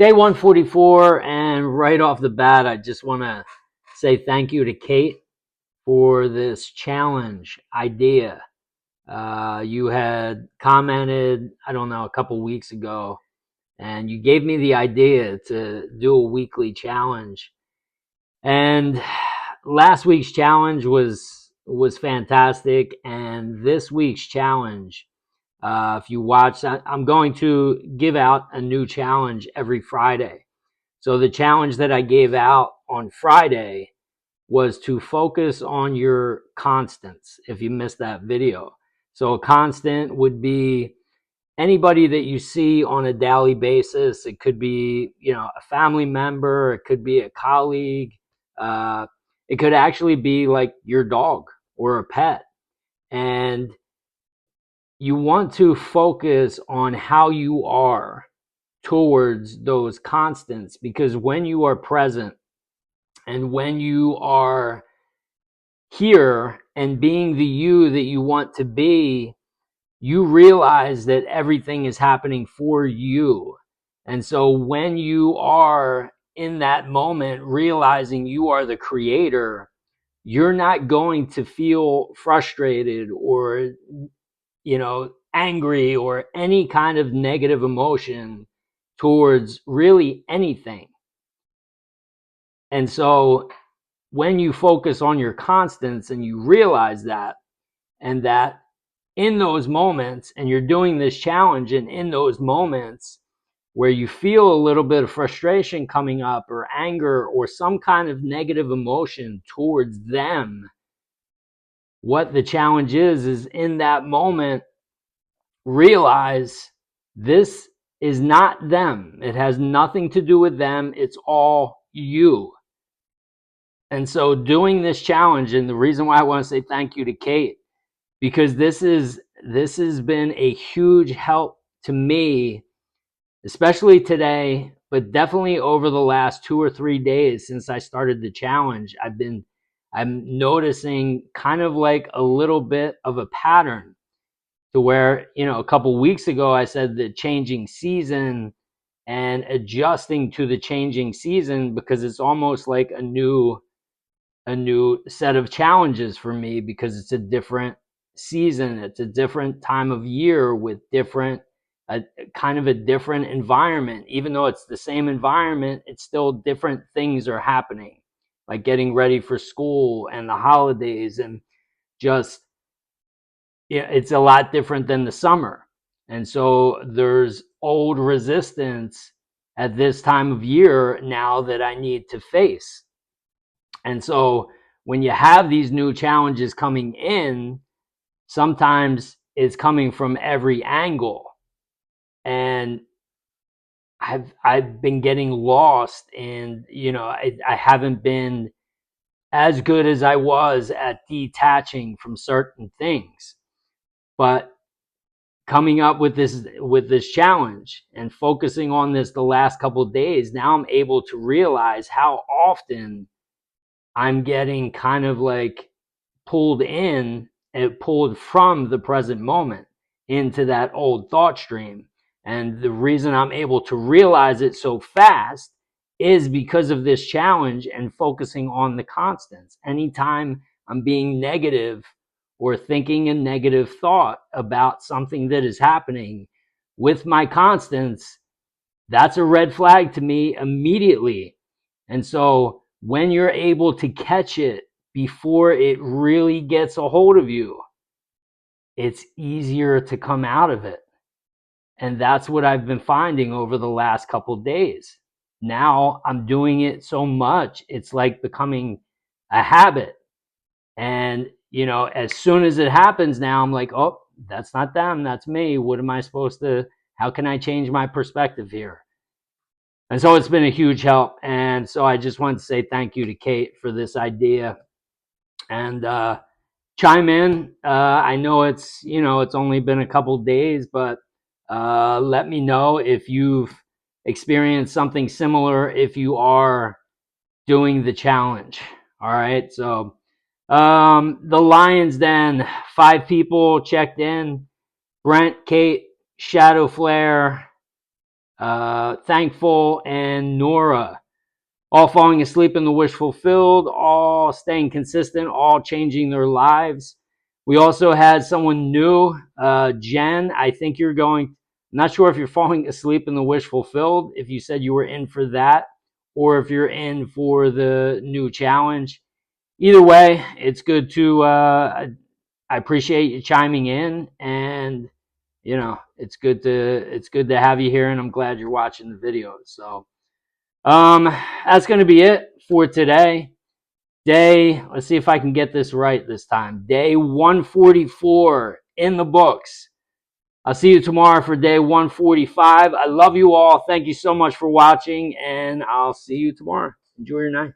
Day 144, and right off the bat, I just want to say thank you to Kate for this challenge idea. You had commented, I don't know, a couple weeks ago, and you gave me the idea to do a weekly challenge. And last week's challenge was fantastic, and this week's challenge, if you watch, I'm going to give out a new challenge every Friday. So the challenge that I gave out on Friday was to focus on your constants if you missed that video. So a constant would be anybody that you see on a daily basis. It could be, a family member, it could be a colleague, uh, it could actually be like your dog or a pet. And you want to focus on how you are towards those constants, because when you are present and when you are here and being the you that you want to be, you realize that everything is happening for you. And so when you are in that moment realizing you are the creator, you're not going to feel frustrated or angry or any kind of negative emotion towards really anything. And so when you focus on your constants and you realize that, and that in those moments, and you're doing this challenge, and in those moments where you feel a little bit of frustration coming up or anger or some kind of negative emotion towards them, what the challenge is in that moment, realize this is not them. It has nothing to do with them. It's all you. And so doing this challenge, and the reason why I want to say thank you to Kate, because this has been a huge help to me, especially today, but definitely over the last 2 or 3 days since I started the challenge. I'm noticing kind of like a little bit of a pattern to where, a couple weeks ago I said the changing season and adjusting to the changing season, because it's almost like a new set of challenges for me, because it's a different season, it's a different time of year with different kind of a different environment. Even though it's the same environment, it's still different things are happening, like getting ready for school and the holidays, and just it's a lot different than the summer. And so there's old resistance at this time of year now that I need to face. And so when you have these new challenges coming in, sometimes it's coming from every angle. And I've been getting lost, and I haven't been as good as I was at detaching from certain things. But coming up with this challenge and focusing on this the last couple of days, now I'm able to realize how often I'm getting kind of like pulled in and pulled from the present moment into that old thought stream. And the reason I'm able to realize it so fast is because of this challenge and focusing on the constants. Anytime I'm being negative or thinking a negative thought about something that is happening with my constants, that's a red flag to me immediately. And so when you're able to catch it before it really gets a hold of you, it's easier to come out of it. And that's what I've been finding over the last couple of days. Now I'm doing it so much, it's like becoming a habit. And, as soon as it happens now, I'm like, oh, that's not them, that's me. What am I supposed to, how can I change my perspective here? And so it's been a huge help. And so I just wanted to say thank you to Kate for this idea. And chime in. I know it's only been a couple days, but let me know if you've experienced something similar, if you are doing the challenge. All right. So the Lions Den, 5 people checked in: Brent, Kate, Shadow Flare, Thankful, and Nora. All falling asleep in the wish fulfilled, all staying consistent, all changing their lives. We also had someone new, Jen. I think you're going, I'm not sure if you're falling asleep in the wish fulfilled, if you said you were in for that, or if you're in for the new challenge. Either way, it's good to, I appreciate you chiming in, and it's good to have you here, and I'm glad you're watching the videos. So that's going to be it for today. Let's see if I can get this right this time. Day 144 in the books. I'll see you tomorrow for day 145. I love you all. Thank you so much for watching, and I'll see you tomorrow. Enjoy your night.